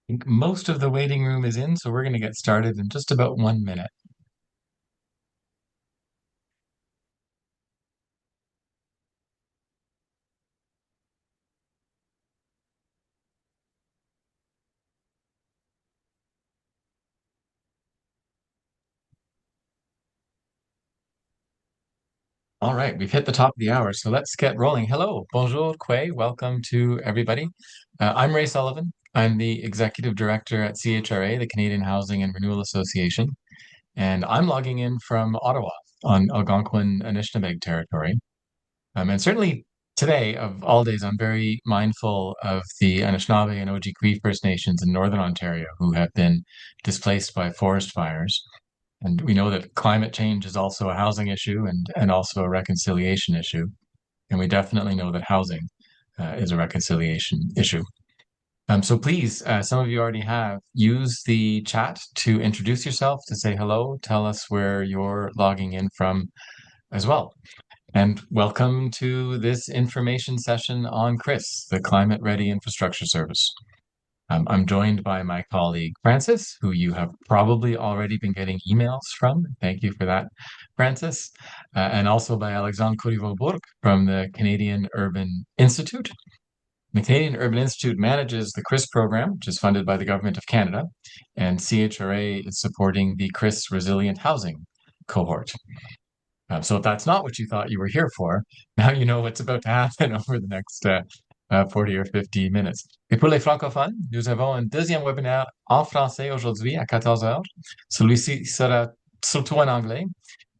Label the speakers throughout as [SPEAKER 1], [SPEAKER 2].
[SPEAKER 1] Think most of the waiting room is in, so we're going to get started in just about 1 minute. All right, we've hit the top of the hour, so let's get rolling. Hello, bonjour, Quay. Welcome to everybody. I'm Ray Sullivan. I'm the executive director at CHRA, the Canadian Housing and Renewal Association, and I'm logging in from Ottawa on Algonquin Anishinaabeg territory. And certainly today, of all days, I'm very mindful of the Anishinaabe and Ojibwe First Nations in Northern Ontario who have been displaced by forest fires. And we know that climate change is also a housing issue and also a reconciliation issue. And we definitely know that housing is a reconciliation issue. So please, some of you already have, use the chat to introduce yourself, to say hello, tell us where you're logging in from as well. And welcome to this information session on CRIS, the Climate Ready Infrastructure Service. I'm joined by my colleague Francis, who you have probably already been getting emails from. Thank you for that, Francis. And also by Alexandre Corriveau-Bourque from the Canadian Urban Institute. The Canadian Urban Institute manages the CRIS program, which is funded by the Government of Canada, and CHRA is supporting the CRIS Resilient Housing cohort. So if that's not what you thought you were here for, now you know what's about to happen over the next 40 or 50 minutes. Et pour les francophones, nous avons un deuxième webinaire en français aujourd'hui à 14 heures. Celui-ci sera surtout en anglais,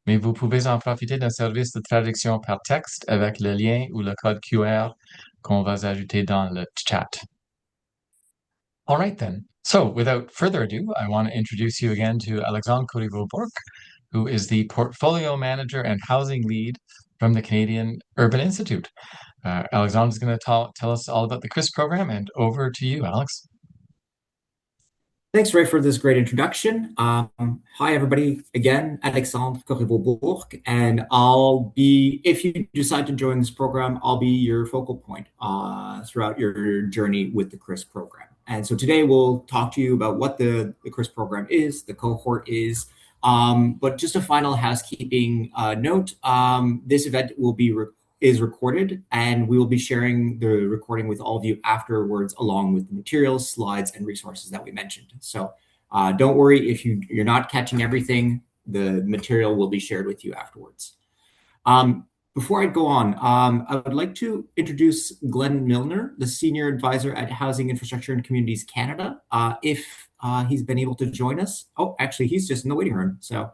[SPEAKER 1] mais vous pouvez en profiter d'un service de traduction par texte avec le lien ou le code QR qu'on va ajouter dans le chat. All right then. So without further ado, I want to introduce you again to Alexandre Corriveau-Bourque, who is the Portfolio Manager and Housing Lead from the Canadian Urban Institute. Alexandre is going to tell us all about the CRIS program, and over to you, Alex.
[SPEAKER 2] Thanks, Ray, for this great introduction. Hi, everybody. Again, Alexandre Corriveau-Bourque, and if you decide to join this program, I'll be your focal point throughout your journey with the CRIS program. And so today we'll talk to you about what the CRIS program is, the cohort is, but just a final housekeeping note, this event is recorded, and we will be sharing the recording with all of you afterwards, along with the materials, slides, and resources that we mentioned. So don't worry if you're not catching everything. The material will be shared with you afterwards. Before I go on, I would like to introduce Glenn Milner, the Senior Advisor at Housing Infrastructure and Communities Canada, if he's been able to join us. Oh, actually, he's just in the waiting room, so.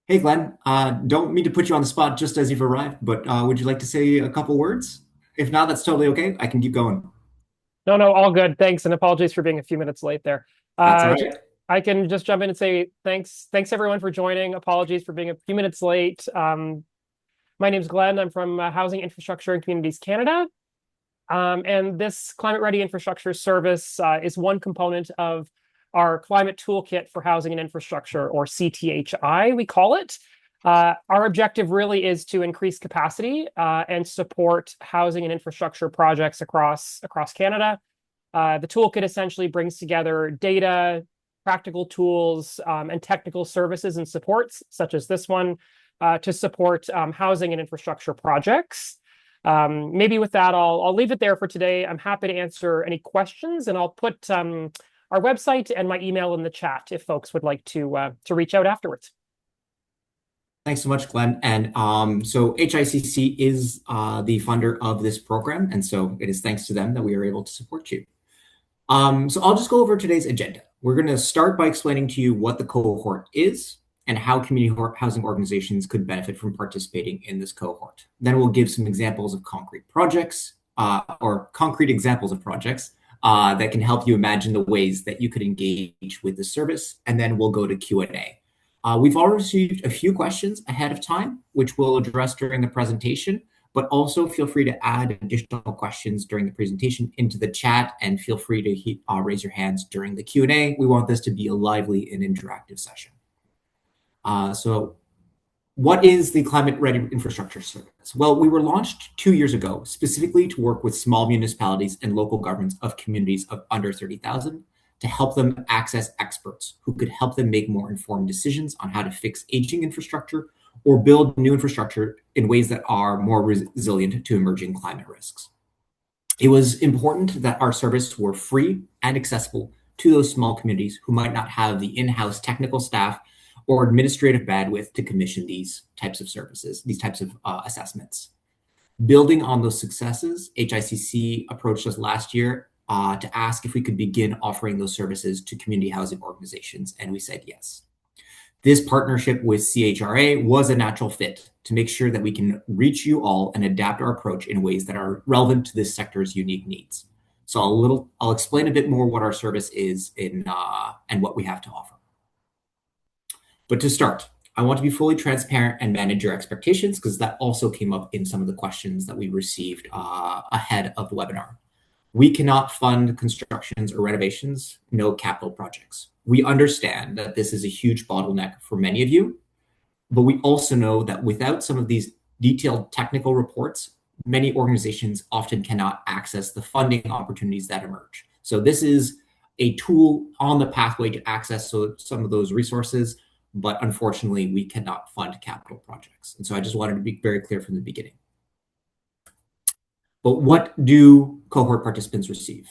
[SPEAKER 2] Hey, Glenn, don't mean to put you on the spot just as you've arrived, but would you like to say a couple words? If not, that's totally okay. I can keep going.
[SPEAKER 3] No, all good. Thanks, and apologies for being a few minutes late there.
[SPEAKER 2] That's all right.
[SPEAKER 3] I can just jump in and say thanks everyone for joining. Apologies for being a few minutes late. My name's Glenn. I'm from Housing Infrastructure and Communities Canada. And this Climate Ready Infrastructure Service is one component of our Climate Toolkit for Housing and Infrastructure, or CTHI, we call it. Our objective really is to increase capacity and support housing and infrastructure projects across Canada. The toolkit essentially brings together data, practical tools, and technical services and supports, such as this one, to support housing and infrastructure projects. Maybe with that, I'll leave it there for today. I'm happy to answer any questions, and I'll put our website and my email in the chat if folks would like to reach out afterwards.
[SPEAKER 2] Thanks so much, Glenn. And so HICC is the funder of this program, and so it is thanks to them that we are able to support you. So I'll just go over today's agenda. We're going to start by explaining to you what the cohort is and how community housing organizations could benefit from participating in this cohort. Then we'll give some examples of concrete projects or concrete examples of projects that can help you imagine the ways that you could engage with the service. And then we'll go to Q&A. We've already received a few questions ahead of time, which we'll address during the presentation, but also feel free to add additional questions during the presentation into the chat, and feel free to raise your hands during the Q&A. We want this to be a lively and interactive session. So What is the Climate Ready Infrastructure Service? Well, we were launched 2 years ago specifically to work with small municipalities and local governments of communities of under 30,000 to help them access experts who could help them make more informed decisions on how to fix aging infrastructure or build new infrastructure in ways that are more resilient to emerging climate risks. It was important that our service were free and accessible to those small communities who might not have the in-house technical staff or administrative bandwidth to commission these types of services, these types of assessments. Building on those successes, HICC approached us last year to ask if we could begin offering those services to community housing organizations, and we said yes. This partnership with CHRA was a natural fit to make sure that we can reach you all and adapt our approach in ways that are relevant to this sector's unique needs. So I'll explain a bit more what our service is and what we have to offer. But to start, I want to be fully transparent and manage your expectations because that also came up in some of the questions that we received ahead of the webinar. We cannot fund constructions or renovations, no capital projects. We understand that this is a huge bottleneck for many of you, but we also know that without some of these detailed technical reports, many organizations often cannot access the funding opportunities that emerge. So this is a tool on the pathway to access some of those resources, but unfortunately, we cannot fund capital projects. And so I just wanted to be very clear from the beginning. But what do cohort participants receive?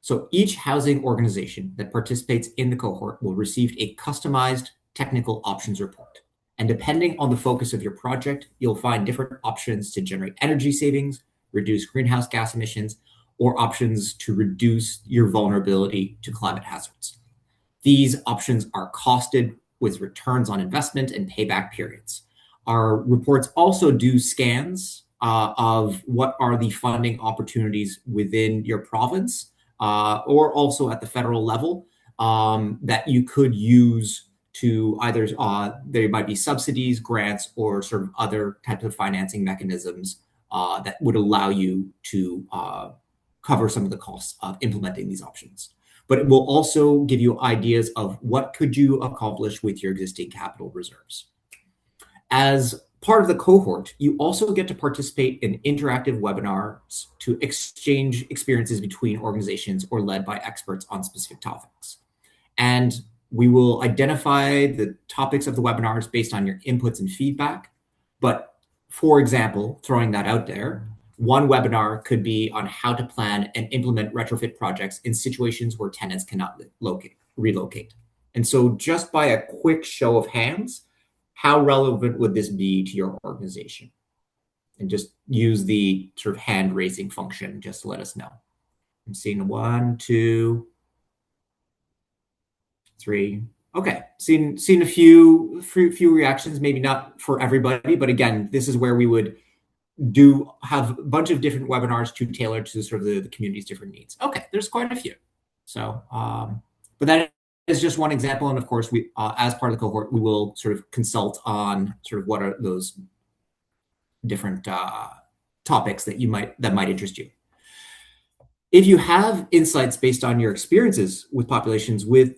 [SPEAKER 2] So each housing organization that participates in the cohort will receive a customized technical options report. And depending on the focus of your project, you'll find different options to generate energy savings, reduce greenhouse gas emissions, or options to reduce your vulnerability to climate hazards. These options are costed with returns on investment and payback periods. Our reports also do scans of what are the funding opportunities within your province or also at the federal level that you could use to either, there might be subsidies, grants, or sort of other types of financing mechanisms that would allow you to cover some of the costs of implementing these options. But it will also give you ideas of what could you accomplish with your existing capital reserves. As part of the cohort, you also get to participate in interactive webinars to exchange experiences between organizations or led by experts on specific topics. And we will identify the topics of the webinars based on your inputs and feedback. But for example, throwing that out there, one webinar could be on how to plan and implement retrofit projects in situations where tenants cannot relocate. And so just by a quick show of hands, how relevant would this be to your organization? And just use the sort of hand raising function just to let us know. I'm seeing 1, 2, 3. Okay, seen a few reactions, maybe not for everybody, but again, this is where we would have a bunch of different webinars to tailor to sort of the community's different needs. Okay, there's quite a few. So, but that is just one example. And of course, we, as part of the cohort, we will sort of consult on sort of what are those different topics that might interest you. If you have insights based on your experiences with populations with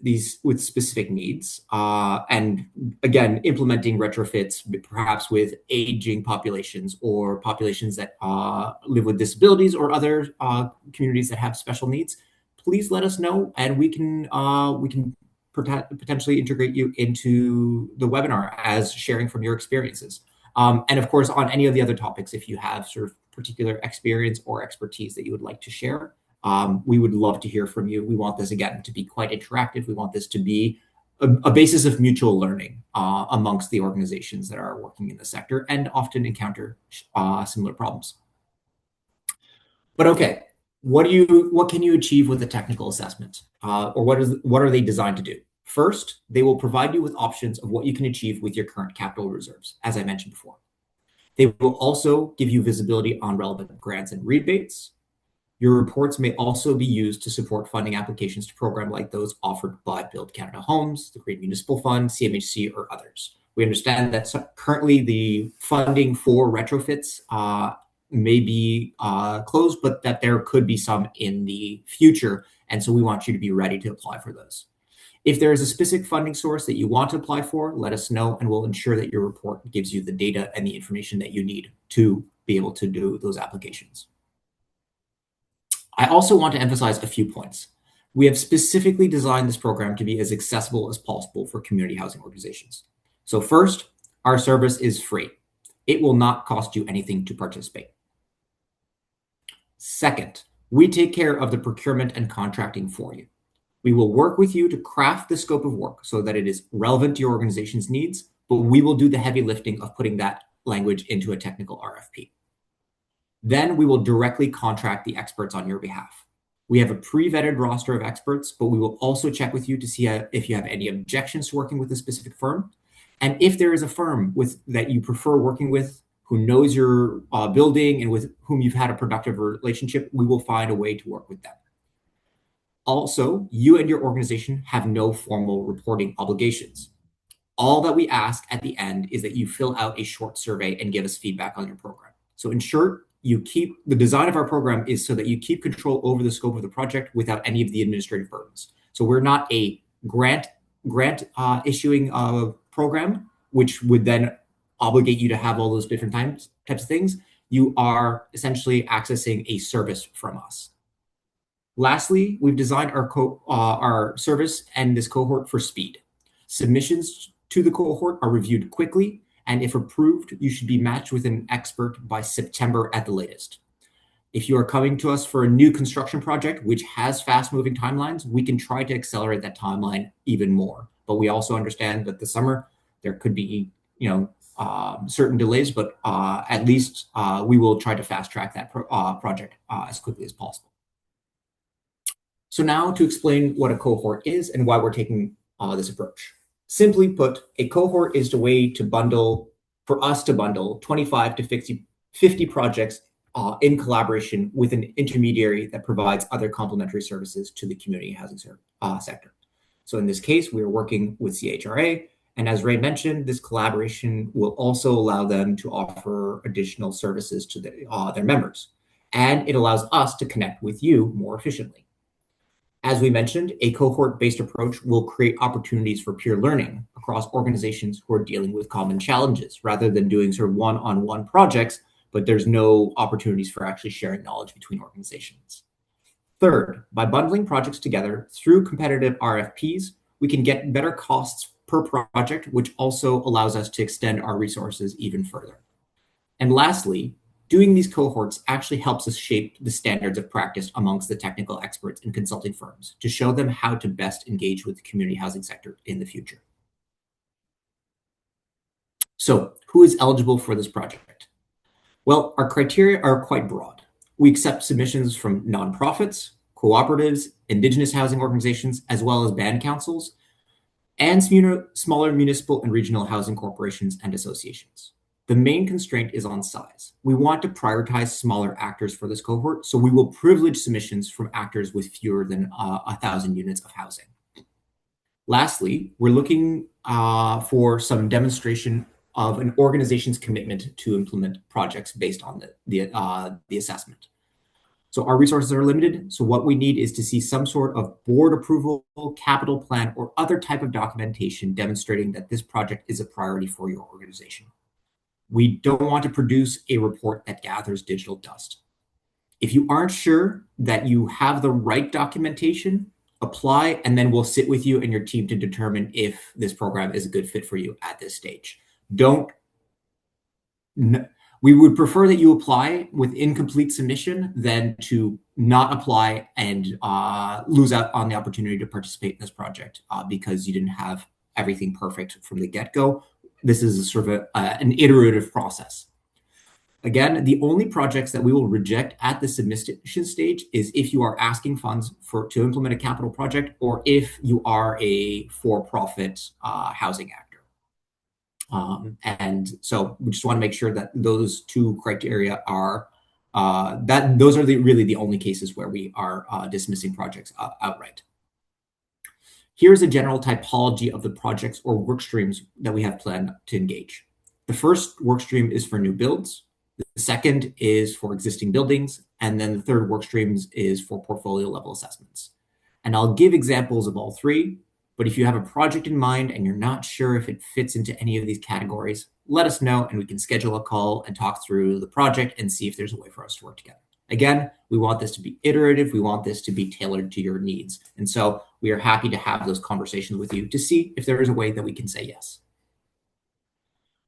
[SPEAKER 2] specific needs, and again, implementing retrofits, perhaps with aging populations or populations that live with disabilities or other communities that have special needs, please let us know, and we can potentially integrate you into the webinar as sharing from your experiences. And of course, on any of the other topics, if you have sort of particular experience or expertise that you would like to share, we would love to hear from you. We want this, again, to be quite interactive. We want this to be a basis of mutual learning amongst the organizations that are working in the sector and often encounter similar problems. But okay, what can you achieve with a technical assessment? Or what are they designed to do? First, they will provide you with options of what you can achieve with your current capital reserves, as I mentioned before. They will also give you visibility on relevant grants and rebates. Your reports may also be used to support funding applications to programs like those offered by Build Canada Homes, the Green Municipal Fund, CMHC, or others. We understand that currently the funding for retrofits may be closed, but that there could be some in the future. And so we want you to be ready to apply for those. If there is a specific funding source that you want to apply for, let us know, and we'll ensure that your report gives you the data and the information that you need to be able to do those applications. I also want to emphasize a few points. We have specifically designed this program to be as accessible as possible for community housing organizations. So first, our service is free. It will not cost you anything to participate. Second, we take care of the procurement and contracting for you. We will work with you to craft the scope of work so that it is relevant to your organization's needs, but we will do the heavy lifting of putting that language into a technical RFP. Then we will directly contract the experts on your behalf. We have a pre-vetted roster of experts, but we will also check with you to see if you have any objections to working with a specific firm. And if there is a firm that you prefer working with, who knows your building and with whom you've had a productive relationship, we will find a way to work with them. Also, you and your organization have no formal reporting obligations. All that we ask at the end is that you fill out a short survey and give us feedback on your program. So in short, the design of our program is so that you keep control over the scope of the project without any of the administrative burdens. So we're not a grant issuing program, which would then obligate you to have all those different types of things. You are essentially accessing a service from us. Lastly, we've designed our service and this cohort for speed. Submissions to the cohort are reviewed quickly, and if approved, you should be matched with an expert by September at the latest. If you are coming to us for a new construction project, which has fast-moving timelines, we can try to accelerate that timeline even more. But we also understand that this summer there could be, certain delays, but at least we will try to fast-track that project as quickly as possible. So now to explain what a cohort is and why we're taking this approach. Simply put, a cohort is the way for us to bundle 25 to 50 projects in collaboration with an intermediary that provides other complementary services to the community housing sector. So in this case, we are working with CHRA, and as Ray mentioned, this collaboration will also allow them to offer additional services to their members, and it allows us to connect with you more efficiently. As we mentioned, a cohort-based approach will create opportunities for peer learning across organizations who are dealing with common challenges, rather than doing sort of one-on-one projects, but there's no opportunities for actually sharing knowledge between organizations. Third, by bundling projects together through competitive RFPs, we can get better costs per project, which also allows us to extend our resources even further. And lastly, doing these cohorts actually helps us shape the standards of practice amongst the technical experts and consulting firms to show them how to best engage with the community housing sector in the future. So, who is eligible for this project? Well, our criteria are quite broad. We accept submissions from nonprofits, cooperatives, indigenous housing organizations, as well as band councils, and smaller municipal and regional housing corporations and associations. The main constraint is on size. We want to prioritize smaller actors for this cohort, so we will privilege submissions from actors with fewer than 1,000 units of housing. Lastly, we're looking for some demonstration of an organization's commitment to implement projects based on the assessment. So our resources are limited, so what we need is to see some sort of board approval, capital plan, or other type of documentation demonstrating that this project is a priority for your organization. We don't want to produce a report that gathers digital dust. If you aren't sure that you have the right documentation, apply, and then we'll sit with you and your team to determine if this program is a good fit for you at this stage. We would prefer that you apply with incomplete submission than to not apply and lose out on the opportunity to participate in this project because you didn't have everything perfect from the get-go. This is a sort of an iterative process. Again, the only projects that we will reject at the submission stage is if you are asking funds to implement a capital project, or if you are a for-profit housing actor. And so we just want to make sure that those two criteria are those are really the only cases where we are dismissing projects outright. Here's a general typology of the projects or work streams that we have planned to engage. The first work stream is for new builds. The second is for existing buildings. And then the third work streams is for portfolio level assessments. And I'll give examples of all three. But if you have a project in mind and you're not sure if it fits into any of these categories, let us know and we can schedule a call and talk through the project and see if there's a way for us to work together. Again, we want this to be iterative. We want this to be tailored to your needs. And so we are happy to have those conversations with you to see if there is a way that we can say yes.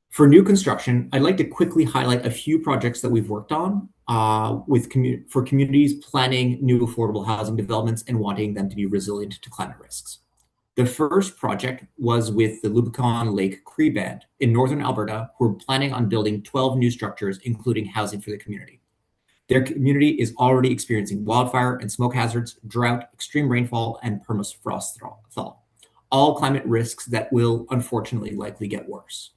[SPEAKER 2] For new construction, I'd like to quickly highlight a few projects that we've worked on for communities planning new affordable housing developments and wanting them to be resilient to climate risks. The first project was with the Lubicon Lake Cree Band in northern Alberta, who are planning on building 12 new structures, including housing for the community. Their community is already experiencing wildfire and smoke hazards, drought, extreme rainfall, and permafrost thaw, all climate risks that will unfortunately likely get worse.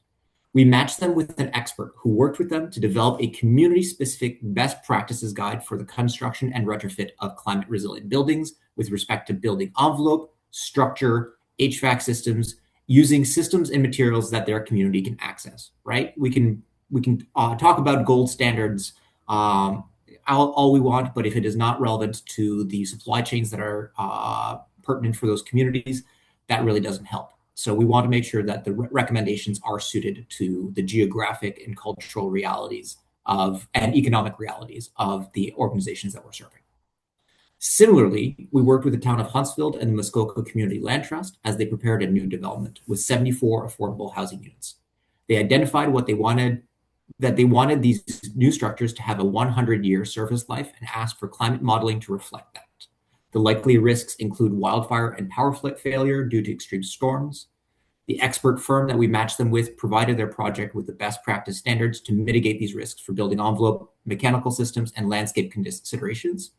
[SPEAKER 2] We matched them with an expert who worked with them to develop a community-specific best practices guide for the construction and retrofit of climate-resilient buildings with respect to building envelope, structure, HVAC systems, using systems and materials that their community can access, right? We can talk about gold standards all we want, but if it is not relevant to the supply chains that are pertinent for those communities, that really doesn't help. So we want to make sure that the recommendations are suited to the geographic and cultural realities and economic realities of the organizations that we're serving. Similarly, we worked with the town of Huntsville and the Muskoka Community Land Trust as they prepared a new development with 74 affordable housing units. They identified that they wanted these new structures to have a 100-year service life and asked for climate modeling to reflect that. The likely risks include wildfire and power failure due to extreme storms. The expert firm that we matched them with provided their project with the best practice standards to mitigate these risks for building envelope, mechanical systems, and landscape considerations,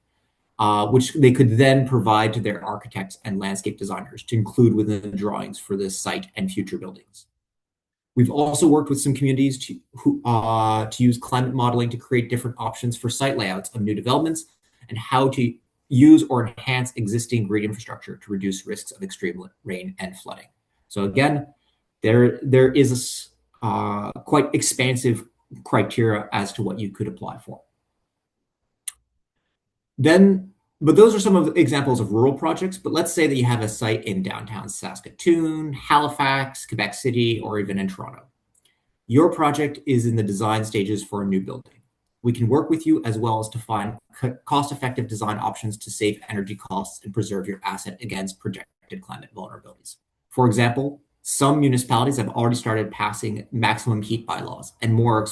[SPEAKER 2] which they could then provide to their architects and landscape designers to include within the drawings for this site and future buildings. We've also worked with some communities to use climate modeling to create different options for site layouts of new developments and how to use or enhance existing green infrastructure to reduce risks of extreme rain and flooding. So again, there is a quite expansive criteria as to what you could apply for. But those are some of the examples of rural projects, but let's say that you have a site in downtown Saskatoon, Halifax, Quebec City, or even in Toronto. Your project is in the design stages for a new building. We can work with you as well as to find cost-effective design options to save energy costs and preserve your asset against projected climate vulnerabilities. For example, some municipalities have already started passing maximum heat bylaws, and more are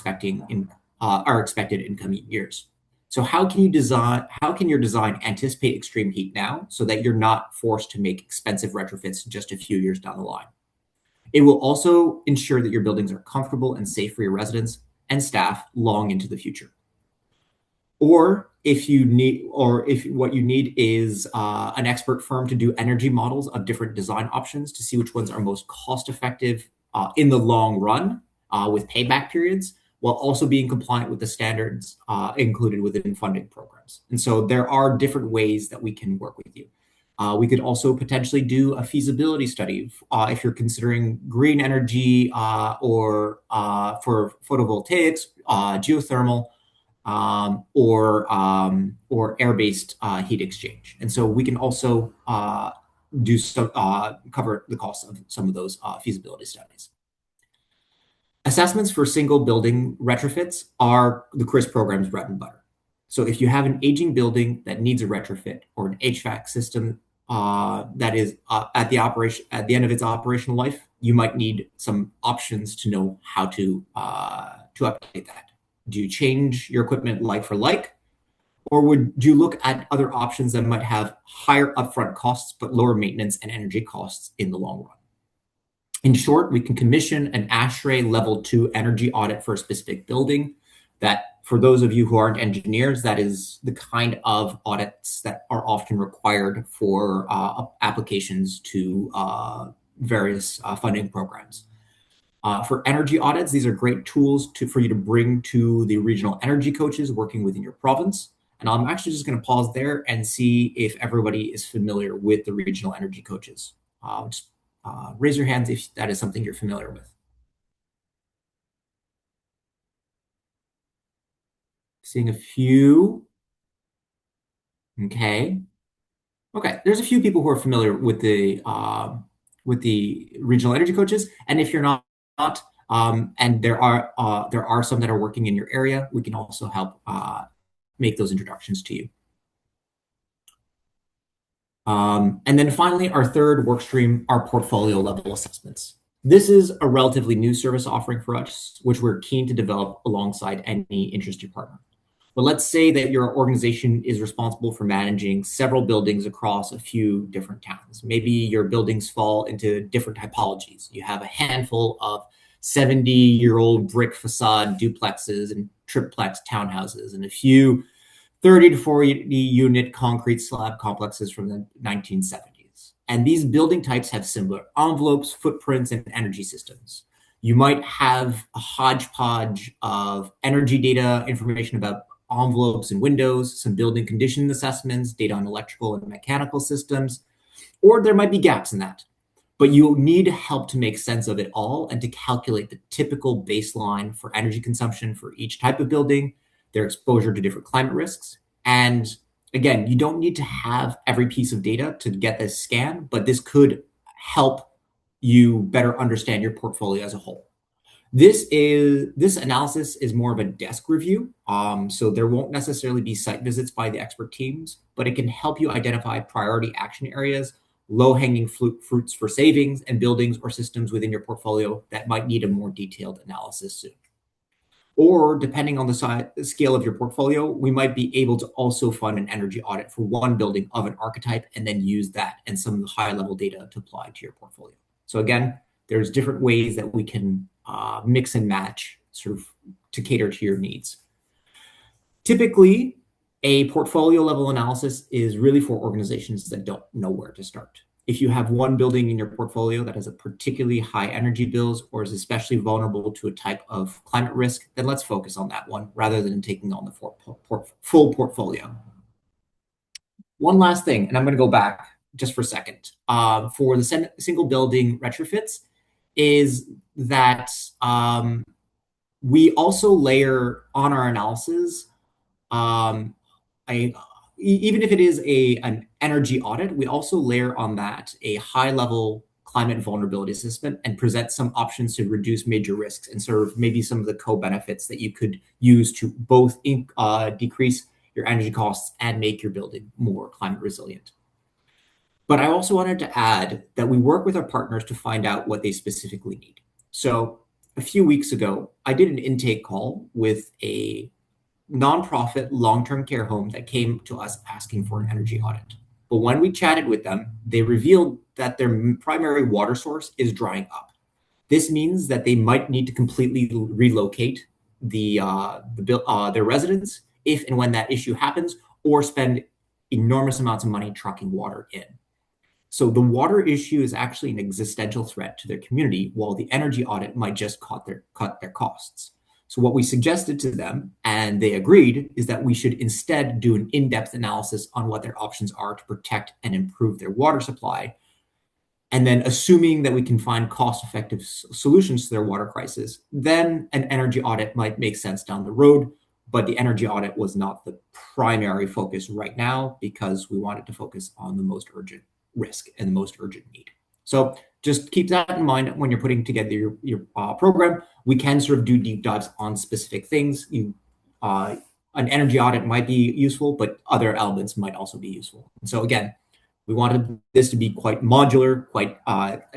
[SPEAKER 2] expected in coming years. So how can your design anticipate extreme heat now so that you're not forced to make expensive retrofits just a few years down the line? It will also ensure that your buildings are comfortable and safe for your residents and staff long into the future. Or if what you need is an expert firm to do energy models of different design options to see which ones are most cost-effective in the long run with payback periods, while also being compliant with the standards included within funding programs. And so there are different ways that we can work with you. We could also potentially do a feasibility study if you're considering green energy or for photovoltaics, geothermal, or air-based heat exchange. And so we can also cover the cost of some of those feasibility studies. Assessments for single building retrofits are the CRIS program's bread and butter. So if you have an aging building that needs a retrofit or an HVAC system that is at the end of its operational life, you might need some options to know how to update that. Do you change your equipment like for like, or would you look at other options that might have higher upfront costs but lower maintenance and energy costs in the long run? In short, we can commission an ASHRAE Level 2 energy audit for a specific building. That, for those of you who aren't engineers, that is the kind of audits that are often required for applications to various funding programs. For energy audits, these are great tools for you to bring to the regional energy coaches working within your province. And I'm actually just going to pause there and see if everybody is familiar with the regional energy coaches. Raise your hands if that is something you're familiar with. Seeing a few. Okay. There's a few people who are familiar with the regional energy coaches. And if you're not, and there are some that are working in your area, we can also help make those introductions to you. And then finally, our third work stream, our portfolio level assessments. This is a relatively new service offering for us, which we're keen to develop alongside any interested partner. But let's say that your organization is responsible for managing several buildings across a few different towns. Maybe your buildings fall into different typologies. You have a handful of 70-year-old brick facade duplexes and triplex townhouses, and a few 30 to 40 unit concrete slab complexes from the 1970s. And these building types have similar envelopes, footprints, and energy systems. You might have a hodgepodge of energy data, information about envelopes and windows, some building condition assessments, data on electrical and mechanical systems, or there might be gaps in that. But you need help to make sense of it all and to calculate the typical baseline for energy consumption for each type of building, their exposure to different climate risks. And again, you don't need to have every piece of data to get this scan, but this could help you better understand your portfolio as a whole. This analysis is more of a desk review, so there won't necessarily be site visits by the expert teams, but it can help you identify priority action areas, low-hanging fruits for savings, and buildings or systems within your portfolio that might need a more detailed analysis soon. Or depending on the scale of your portfolio, we might be able to also fund an energy audit for one building of an archetype and then use that and some of the high-level data to apply to your portfolio. So again, there's different ways that we can mix and match sort of to cater to your needs. Typically, a portfolio level analysis is really for organizations that don't know where to start. If you have one building in your portfolio that has a particularly high energy bills or is especially vulnerable to a type of climate risk, then let's focus on that one rather than taking on the full portfolio. One last thing, and I'm going to go back just for a second, for the single building retrofits, is that we also layer on our analysis, even if it is an energy audit, we also layer on that a high-level climate vulnerability assessment and present some options to reduce major risks and sort of maybe some of the co-benefits that you could use to both decrease your energy costs and make your building more climate resilient. But I also wanted to add that we work with our partners to find out what they specifically need. So a few weeks ago, I did an intake call with a nonprofit long-term care home that came to us asking for an energy audit. But when we chatted with them, they revealed that their primary water source is drying up. This means that they might need to completely relocate their residents if and when that issue happens, or spend enormous amounts of money trucking water in. So the water issue is actually an existential threat to their community, while the energy audit might just cut their costs. So what we suggested to them, and they agreed, is that we should instead do an in-depth analysis on what their options are to protect and improve their water supply. And then assuming that we can find cost-effective solutions to their water crisis, then an energy audit might make sense down the road. But the energy audit was not the primary focus right now because we wanted to focus on the most urgent risk and the most urgent need. So just keep that in mind when you're putting together your program. We can sort of do deep dives on specific things. An energy audit might be useful, but other elements might also be useful. And so again, we wanted this to be quite modular, quite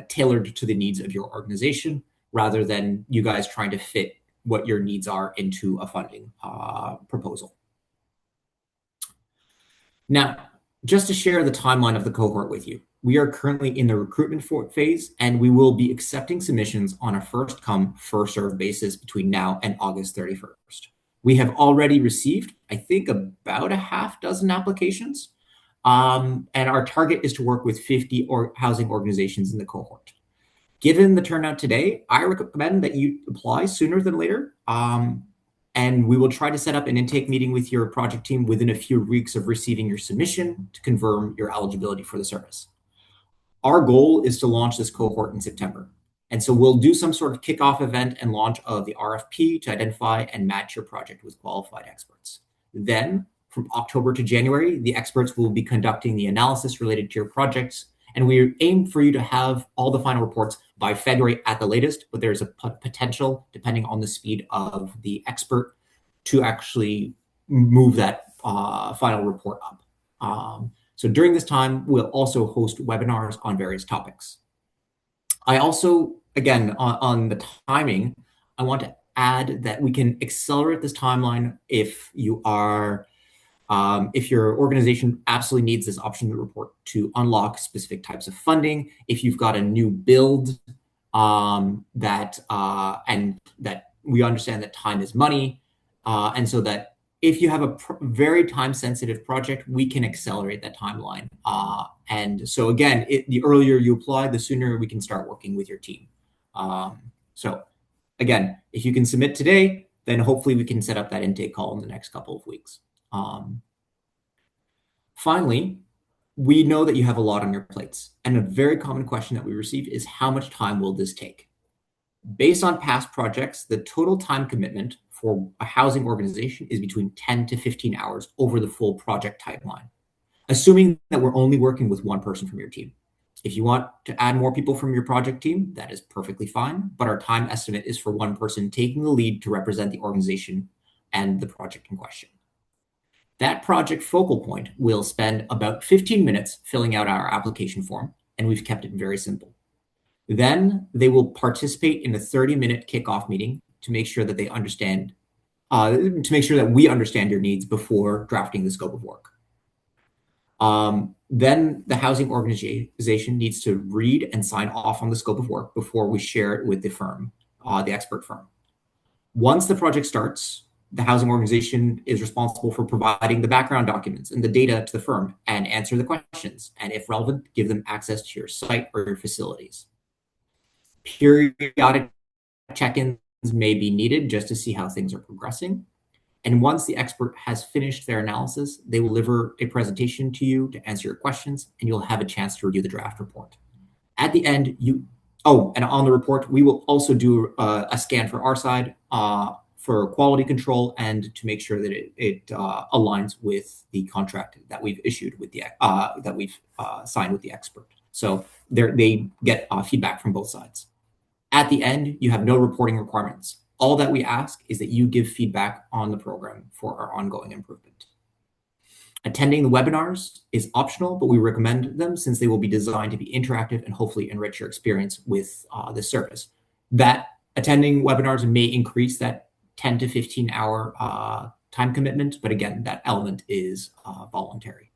[SPEAKER 2] tailored to the needs of your organization, rather than you guys trying to fit what your needs are into a funding proposal. Now, just to share the timeline of the cohort with you, we are currently in the recruitment phase, and we will be accepting submissions on a first come, first served basis between now and August 31st. We have already received, I think, about a half dozen applications, and our target is to work with 50 housing organizations in the cohort. Given the turnout today, I recommend that you apply sooner than later, and we will try to set up an intake meeting with your project team within a few weeks of receiving your submission to confirm your eligibility for the service. Our goal is to launch this cohort in September. And so we'll do some sort of kickoff event and launch of the RFP to identify and match your project with qualified experts. Then from October to January, the experts will be conducting the analysis related to your projects And we aim for you to have all the final reports by February at the latest, but there's a potential, depending on the speed of the expert, to actually move that final report up. So during this time, we'll also host webinars on various topics. I also, again, on the timing, I want to add that we can accelerate this timeline if you are if your organization absolutely needs this option to report to unlock specific types of funding, if you've got a new build and that we understand that time is money, and so that if you have a very time-sensitive project, we can accelerate that timeline. And so again, the earlier you apply, the sooner we can start working with your team. So again, if you can submit today, then hopefully we can set up that intake call in the next couple of weeks. Finally, we know that you have a lot on your plates, and a very common question that we receive is how much time will this take? Based on past projects, the total time commitment for a housing organization is between 10 to 15 hours over the full project timeline, assuming that we're only working with one person from your team. If you want to add more people from your project team, that is perfectly fine, but our time estimate is for one person taking the lead to represent the organization and the project in question. That project focal point will spend about 15 minutes filling out our application form, and we've kept it very simple. Then they will participate in a 30-minute kickoff meeting to make sure that they understand, to make sure that we understand your needs before drafting the scope of work. Then the housing organization needs to read and sign off on the scope of work before we share it with the firm, the expert firm. Once the project starts, the housing organization is responsible for providing the background documents and the data to the firm and answer the questions, and if relevant, give them access to your site or your facilities. Periodic check-ins may be needed just to see how things are progressing. And once the expert has finished their analysis, they will deliver a presentation to you to answer your questions, and you'll have a chance to review the draft report. At the end, and on the report, we will also do a scan for our side for quality control and to make sure that it aligns with the contract that we've issued with the that we've signed with the expert. So they get feedback from both sides. At the end, you have no reporting requirements. All that we ask is that you give feedback on the program for our ongoing improvement. Attending the webinars is optional, but we recommend them since they will be designed to be interactive and hopefully enrich your experience with the service. That attending webinars may increase that 10 to 15 hour time commitment, but again, that element is voluntary.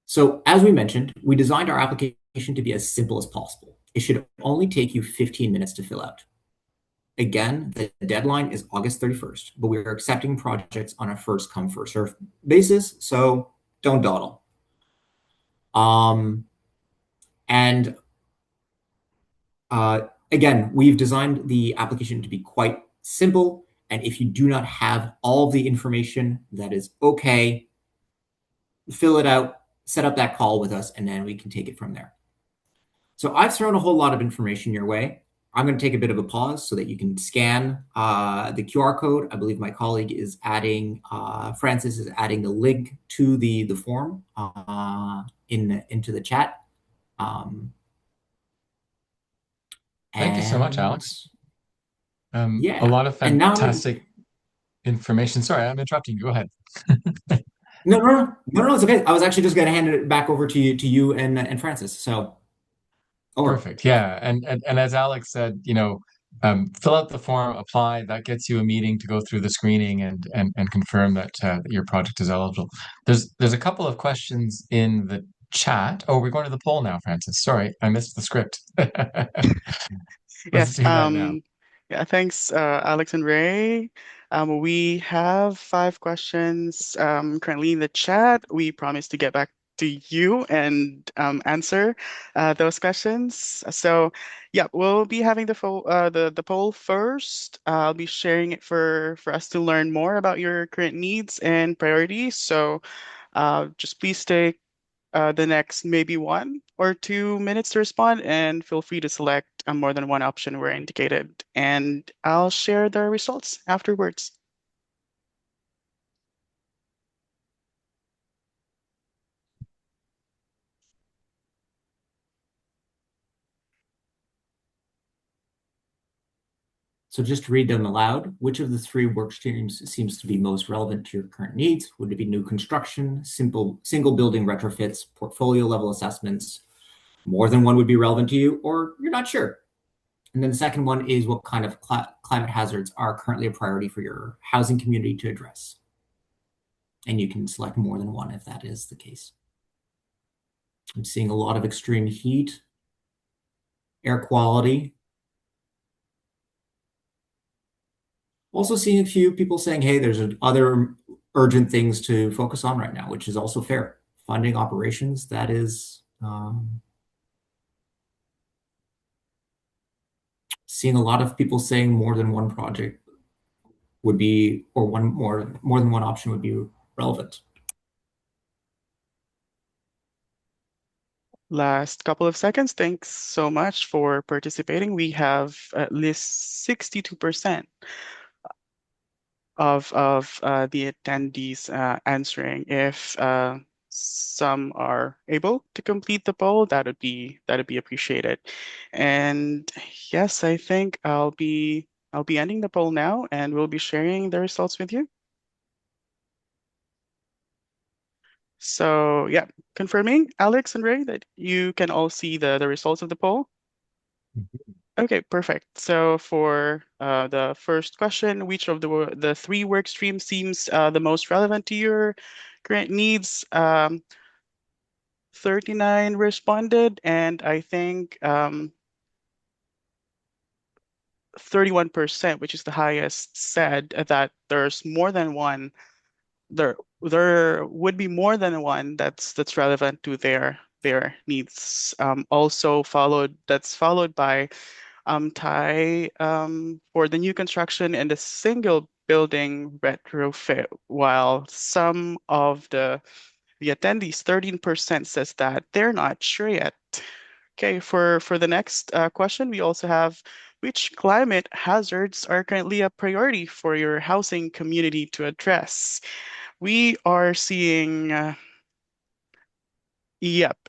[SPEAKER 2] So as we mentioned, we designed our application to be as simple as possible. It should only take you 15 minutes to fill out. Again, the deadline is August 31st, but we are accepting projects on a first come, first serve basis, so don't dawdle. Again, we've designed the application to be quite simple, and if you do not have all of the information, that is okay. Fill it out, set up that call with us, and then we can take it from there. So I've thrown a whole lot of information your way. I'm going to take a bit of a pause so that you can scan the QR code. I believe my colleague is adding, Francis is adding the link to the form into the chat.
[SPEAKER 1] Thank you so much, Alex.
[SPEAKER 2] Yeah.
[SPEAKER 1] A lot of fantastic information. Sorry, I'm interrupting you. Go ahead.
[SPEAKER 2] No, it's okay. I was actually just going to hand it back over to you and Francis. So.
[SPEAKER 1] Perfect. Yeah. And as Alex said, fill out the form, apply. That gets you a meeting to go through the screening and confirm that your project is eligible. There's a couple of questions in the chat. Oh, we're going to the poll now, Francis. Sorry, I missed the script. Let's do that now.
[SPEAKER 4] Yeah, thanks, Alex and Ray. We have 5 questions currently in the chat. We promise to get back to you and answer those questions. So yeah, we'll be having the poll first. I'll be sharing it for us to learn more about your current needs and priorities. So just please take the next maybe 1 or 2 minutes to respond, and feel free to select more than one option where indicated, and I'll share the results afterwards.
[SPEAKER 2] So just to read them aloud, which of the three work streams seems to be most relevant to your current needs? Would it be new construction, single building retrofits, portfolio level assessments? More than one would be relevant to you, or you're not sure. And then the second one is what kind of climate hazards are currently a priority for your housing community to address? And you can select more than one if that is the case. I'm seeing a lot of extreme heat, air quality. Also seeing a few people saying, hey, there's other urgent things to focus on right now, which is also fair. Funding operations, that is seeing a lot of people saying more than one project would be, or more than one option would be relevant.
[SPEAKER 4] Last couple of seconds. Thanks so much for participating. We have at least 62% of the attendees answering. If some are able to complete the poll, that'd be appreciated. And yes, I think I'll be ending the poll now, and we'll be sharing the results with you. So yeah, confirming, Alex and Ray, that you can all see the results of the poll. Okay, perfect. So for the first question, which of the three work streams seems the most relevant to your current needs? 39 responded, and I think 31%, which is the highest, said that there's more than one. There would be more than one that's relevant to their needs. Also followed by Thai for the new construction and the single building retrofit, while some of the attendees, 13%, says that they're not sure yet. Okay, for the next question, we also have, which climate hazards are currently a priority for your housing community to address? We are seeing,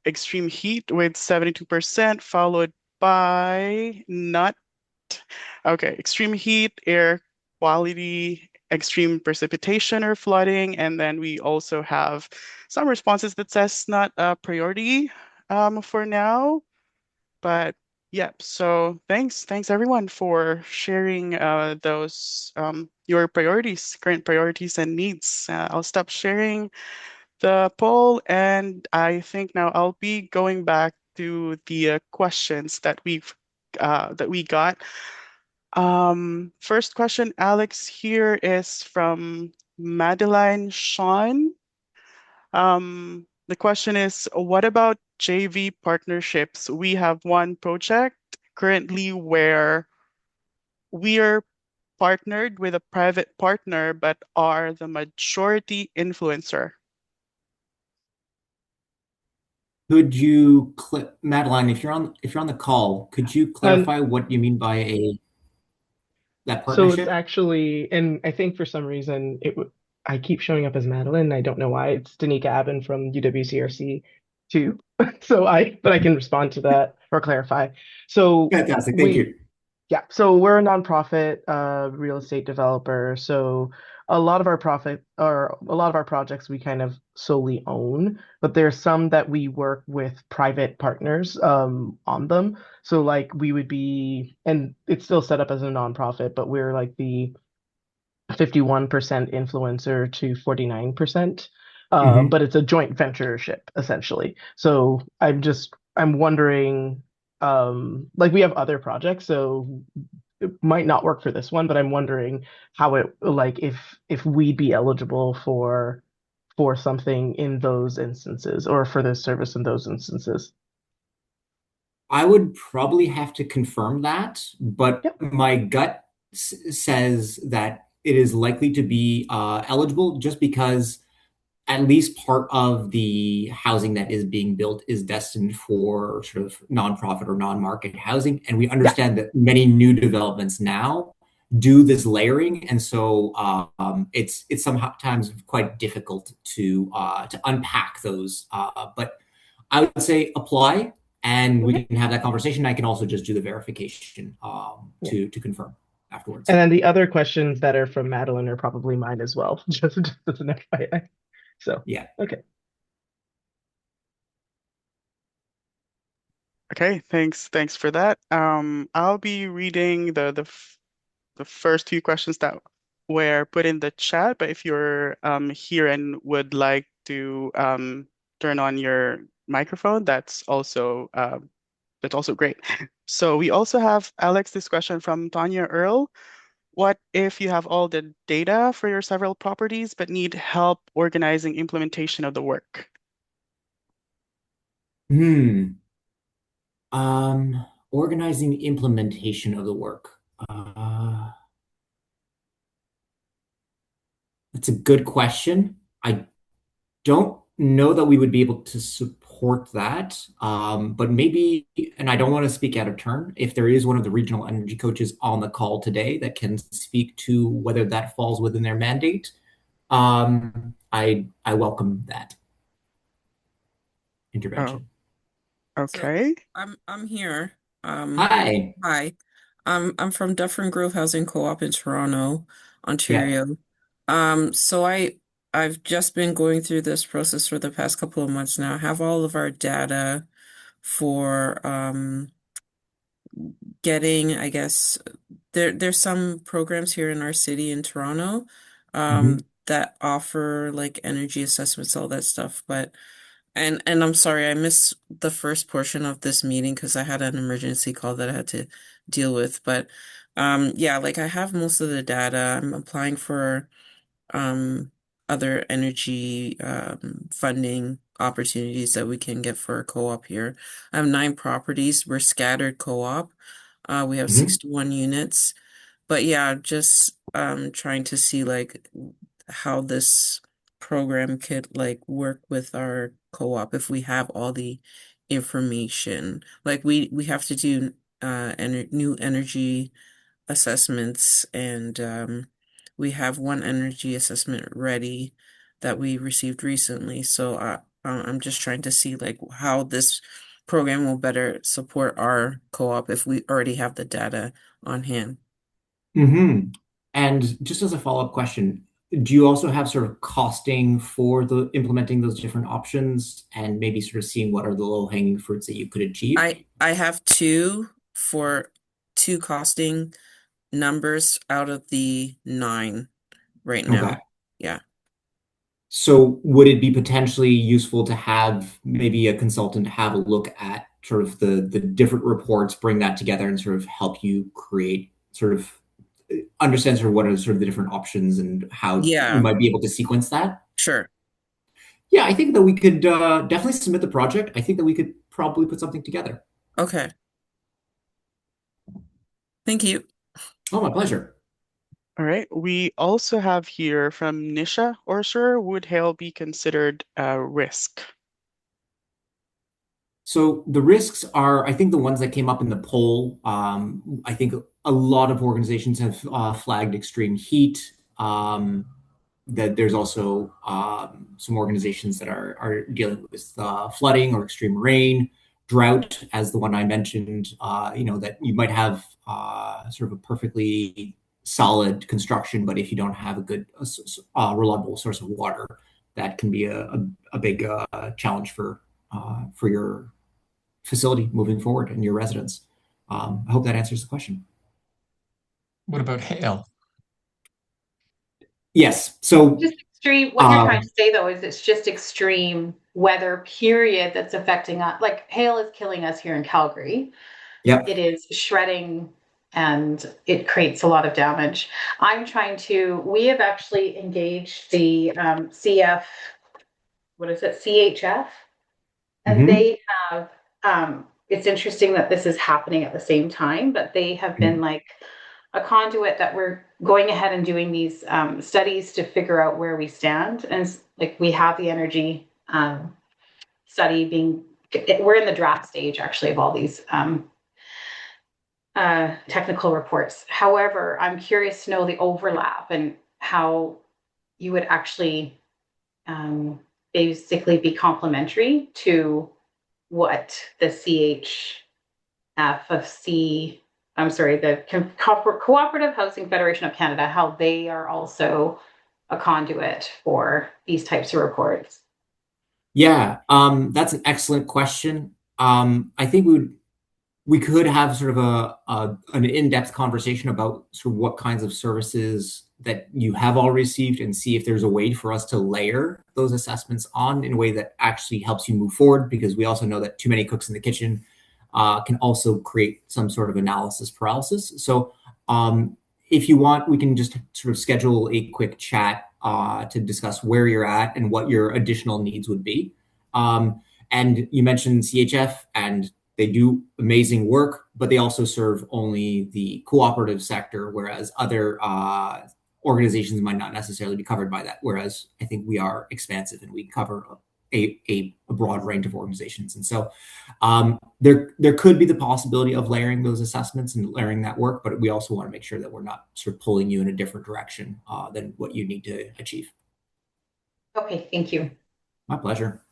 [SPEAKER 4] extreme heat with 72%, followed by not. Okay, extreme heat, air quality, extreme precipitation or flooding, and then we also have some responses that says not a priority for now. But yeah, so thanks everyone for sharing those your current priorities and needs. I'll stop sharing the poll, and I think now I'll be going back to the questions that we got. First question, Alex, here is from Madeline Sean. The question is, what about JV partnerships? We have one project currently where we are partnered with a private partner, but are the majority influencer.
[SPEAKER 2] Could you Madeline, if you're on the call, could you clarify what you mean by that
[SPEAKER 5] So it's
[SPEAKER 2] partnership?
[SPEAKER 5] actually, and I think for some reason I keep showing up as Madeline. I don't know why. It's Danica Abbin from UWCRC too. But I can respond to that or clarify. So
[SPEAKER 2] Fantastic, thank you.
[SPEAKER 5] yeah, so we're a nonprofit real estate developer. So a lot of our projects we kind of solely own, but there's some that we work with private partners on them. So like we would be, and it's still set up as a nonprofit, but we're like the 51% influencer to 49%. But it's a joint ventureship essentially. So I'm wondering, like we have other projects, so it might not work for this one, but I'm wondering how it like if we'd be eligible for something in those instances or for this service in those instances.
[SPEAKER 2] I would probably have to confirm that, but
[SPEAKER 5] Yep.
[SPEAKER 2] my gut says that it is likely to be eligible just because at least part of the housing that is being built is destined for sort of nonprofit or non-market housing. And we understand that many new developments now do this layering. And so it's sometimes quite difficult to unpack those. But I would say apply and we can have that conversation. I can also just do the verification to confirm. afterwards.
[SPEAKER 5] And then the other questions that are from Madeline are probably mine as well, just as an FYI. So,
[SPEAKER 2] Yeah.
[SPEAKER 5] okay.
[SPEAKER 4] Okay, thanks for that. I'll be reading the first few questions that were put in the chat, but if you're here and would like to turn on your microphone, that's also great. So we also have Alex, this question from Tanya Earl. What if you have all the data for your several properties but need help organizing implementation of the work?
[SPEAKER 2] Organizing the implementation of the work. That's a good question. I don't know that we would be able to support that, but maybe, and I don't want to speak out of turn, if there is one of the regional energy coaches on the call today that can speak to whether that falls within their mandate, I welcome that intervention.
[SPEAKER 4] Okay.
[SPEAKER 6] I'm here.
[SPEAKER 2] Hi.
[SPEAKER 6] Hi. I'm from Dufferin Grove Housing Co-op in Toronto,
[SPEAKER 2] Yeah.
[SPEAKER 6] Ontario. So I've just been going through this process for the past couple of months now. I have all of our data for getting, I guess, there's some programs here in our city in Toronto that offer like energy assessments, all that stuff, but and I'm sorry, I missed the first portion of this meeting because I had an emergency call that I had to deal with. But yeah, like I have most of the data. I'm applying for other energy funding opportunities that we can get for a co-op here. I have 9 properties. We're scattered co-op. We have 61 units. But yeah, just trying to see like how this program could like work with our co-op if we have all the information. Like we have to do new energy assessments, and we have one energy assessment ready that we received recently. So I'm just trying to see like how this program will better support our co-op if we already have the data on hand.
[SPEAKER 2] And just as a follow-up question, do you also have sort of costing for the implementing those different options and maybe sort of seeing what are the low-hanging fruits that you could achieve?
[SPEAKER 6] I have two costing numbers out of the 9 right now.
[SPEAKER 2] Okay.
[SPEAKER 6] Yeah.
[SPEAKER 2] So would it be potentially useful to have maybe a consultant have a look at sort of the different reports, bring that together and sort of help you create sort of understand sort of what are sort of the different options and how you
[SPEAKER 6] Yeah,
[SPEAKER 2] might be able to sequence that?
[SPEAKER 6] sure.
[SPEAKER 2] Yeah, I think that we could definitely submit the project. I think that we could probably put something together.
[SPEAKER 6] Okay. Thank you.
[SPEAKER 2] Oh, my pleasure.
[SPEAKER 4] All right. We also have here from Nisha Orser, would hail be considered a risk?
[SPEAKER 2] So the risks are, I think, the ones that came up in the poll. I think a lot of organizations have flagged extreme heat. That there's also some organizations that are dealing with flooding or extreme rain, drought, as the one I mentioned. That you might have sort of a perfectly solid construction, but if you don't have a good, reliable source of water, that can be a big challenge for your facility moving forward and your residents. I hope that answers the question.
[SPEAKER 1] What about hail?
[SPEAKER 2] Yes. So
[SPEAKER 7] just extreme. What you're trying to say, though, is it's just extreme weather period that's affecting us. Like hail is killing us here in Calgary.
[SPEAKER 2] Yep.
[SPEAKER 7] It is shredding and it creates a lot of damage. We have actually engaged the CHF, and they have, it's interesting that this is happening at the same time, but they have been like a conduit that we're going ahead and doing these studies to figure out where we stand. And like we have the energy study we're in the draft stage actually of all these technical reports. However, I'm curious to know the overlap and how you would actually basically be complementary to what the CHF of C I'm sorry, the Cooperative Housing Federation of Canada, how they are also a conduit for these types of reports?
[SPEAKER 2] Yeah, that's an excellent question. I think we could have sort of an in-depth conversation about sort of what kinds of services that you have all received and see if there's a way for us to layer those assessments on in a way that actually helps you move forward, because we also know that too many cooks in the kitchen can also create some sort of analysis paralysis. So if you want, we can just sort of schedule a quick chat to discuss where you're at and what your additional needs would be. And you mentioned CHF, and they do amazing work, but they also serve only the cooperative sector, whereas other organizations might not necessarily be covered by that. Whereas I think we are expansive and we cover a broad range of organizations. And so there could be the possibility of layering those assessments and layering that work, but we also want to make sure that we're not sort of pulling you in a different direction than what you need to achieve.
[SPEAKER 7] Okay, thank you.
[SPEAKER 2] My pleasure.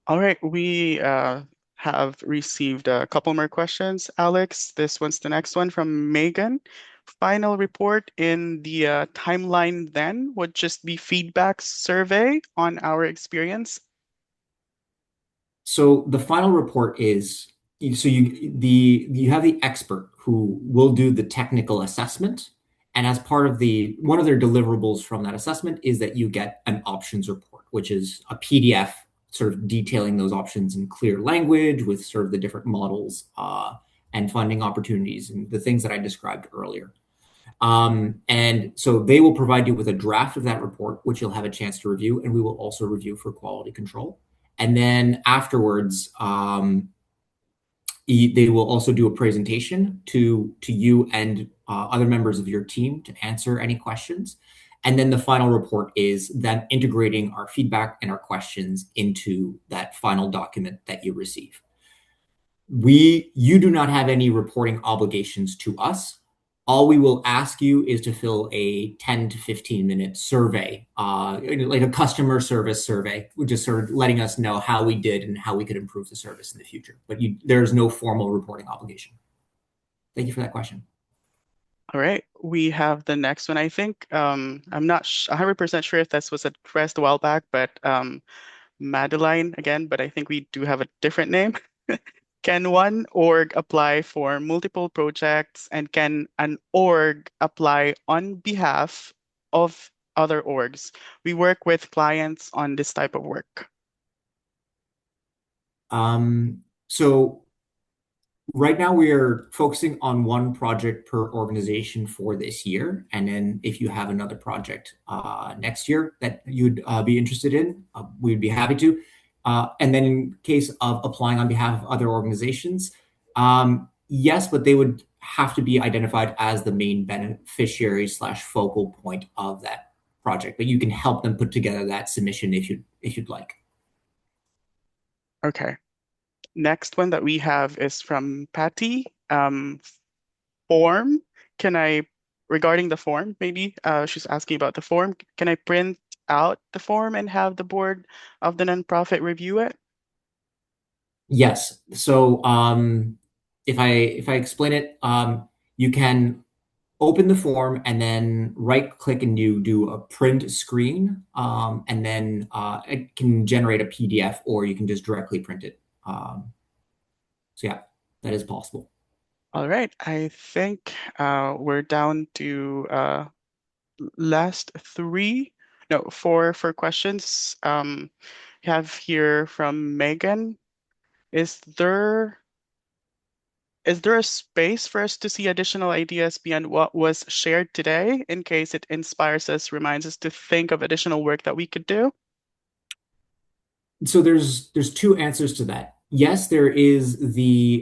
[SPEAKER 4] All right, we have received a couple more questions. Alex, this one's the next one from Megan. Final report in the timeline then would just be feedback survey on our experience.
[SPEAKER 2] So the final report is, so you have the expert who will do the technical assessment, and as part of one of their deliverables from that assessment is that you get an options report, which is a PDF sort of detailing those options in clear language with sort of the different models and funding opportunities and the things that I described earlier. And so they will provide you with a draft of that report, which you'll have a chance to review, and we will also review for quality control. And then afterwards, they will also do a presentation to you and other members of your team to answer any questions. And then the final report is them integrating our feedback and our questions into that final document that you receive. You do not have any reporting obligations to us. All we will ask you is to fill a 10 to 15 minute survey, like a customer service survey, just sort of letting us know how we did and how we could improve the service in the future. But there's no formal reporting obligation. Thank you for that question.
[SPEAKER 4] All right, we have the next one. I think I'm not 100% sure if this was addressed a while back, but Madeline again, but I think we do have a different name. Can one org apply for multiple projects, and can an org apply on behalf of other orgs? We work with clients on this type of work.
[SPEAKER 2] So right now we are focusing on one project per organization for this year. And then if you have another project next year that you'd be interested in, we'd be happy to. And then in case of applying on behalf of other organizations, yes, but they would have to be identified as the main beneficiary / focal point of that project. But you can help them put together that submission if you'd like.
[SPEAKER 4] Okay. Next one that we have is from Patty. Form. Regarding the form, maybe she's asking about the form. Can I print out the form and have the board of the nonprofit review it?
[SPEAKER 2] Yes. So if I explain it, you can open the form and then right click and you do a print screen, and then it can generate a PDF, or you can just directly print it. So yeah, that is possible.
[SPEAKER 4] All right, I think we're down to last four questions. We have here from Megan. Is there a space for us to see additional ideas beyond what was shared today, in case it inspires us, reminds us to think of additional work that we could do?
[SPEAKER 2] So there's two answers to that. Yes, there is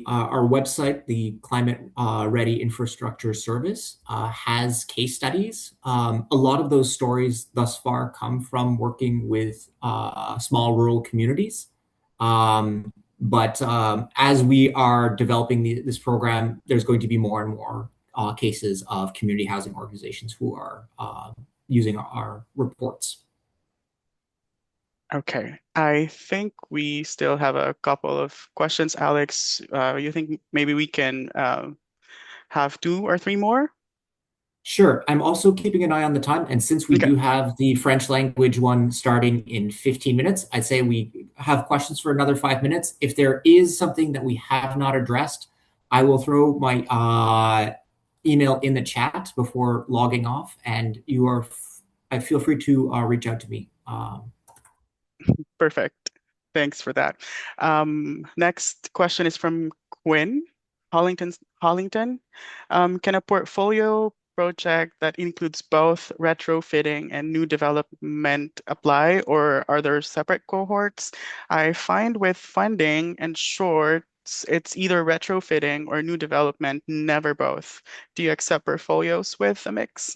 [SPEAKER 2] our website, the Climate Ready Infrastructure Service, has case studies. A lot of those stories thus far come from working with small rural communities. But as we are developing this program, there's going to be more and more cases of community housing organizations who are using our reports.
[SPEAKER 4] Okay, I think we still have a couple of questions, Alex. You think maybe we can have 2 or 3 more?
[SPEAKER 2] Sure. I'm also keeping an eye on the time. And since we
[SPEAKER 4] Okay.
[SPEAKER 2] do have the French language one starting in 15 minutes, I'd say we have questions for another 5 minutes. If there is something that we have not addressed, I will throw my email in the chat before logging off, and I feel free to reach out to me.
[SPEAKER 4] Perfect. Thanks for that. Next question is from Quinn Hollington. Can a portfolio project that includes both retrofitting and new development apply, or are there separate cohorts? I find with funding and shorts, it's either retrofitting or new development, never both. Do you accept portfolios with a mix?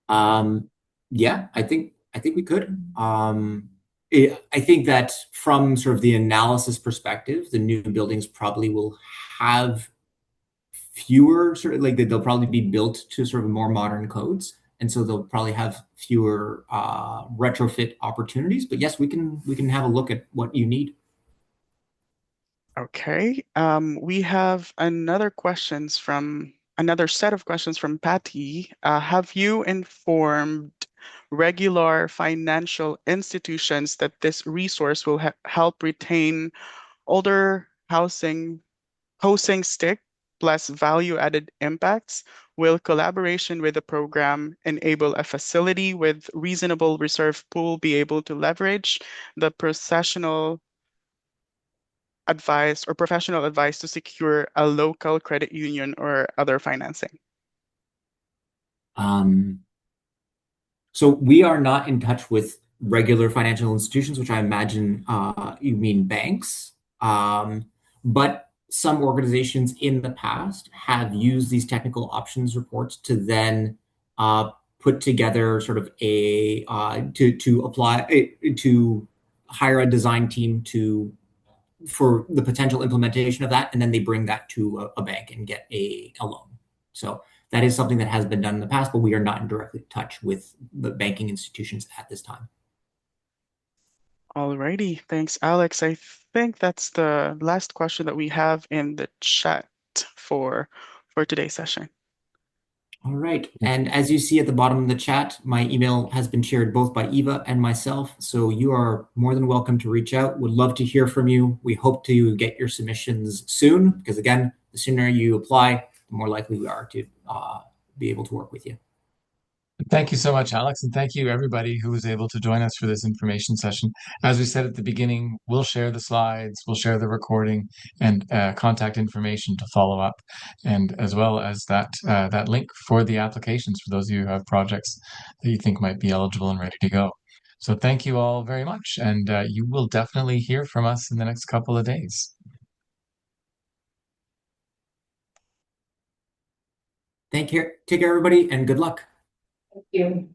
[SPEAKER 2] Yeah, I think we could. I think that from sort of the analysis perspective, the new buildings probably will have fewer sort of like they'll probably be built to sort of more modern codes, and so they'll probably have fewer retrofit opportunities. But yes, we can have a look at what you need.
[SPEAKER 4] Okay. We have another set of questions from Patty. Have you informed regular financial institutions that this resource will help retain older housing stick plus value-added impacts? Will collaboration with the program enable a facility with reasonable reserve pool be able to leverage the professional advice to secure a local credit union or other financing?
[SPEAKER 2] So we are not in touch with regular financial institutions, which I imagine you mean banks. But some organizations in the past have used these technical options reports to then put together sort of to hire a design team for the potential implementation of that, and then they bring that to a bank and get a loan. So that is something that has been done in the past, but we are not in direct touch with the banking institutions at this time.
[SPEAKER 4] Alrighty, thanks, Alex. I think that's the last question that we have in the chat for today's session.
[SPEAKER 2] All right. And as you see at the bottom of the chat, my email has been shared both by Eva and myself. So you are more than welcome to reach out. Would love to hear from you. We hope to get your submissions soon, because again, the sooner you apply, the more likely we are to be able to work with you.
[SPEAKER 1] Thank you so much, Alex, and thank you everybody who was able to join us for this information session. As we said at the beginning, we'll share the slides, we'll share the recording and contact information to follow up, and as well as that link for the applications for those of you who have projects that you think might be eligible and ready to go. So thank you all very much, and you will definitely hear from us in the next couple of days.
[SPEAKER 2] Take care, everybody, and good luck.
[SPEAKER 7] Thank you.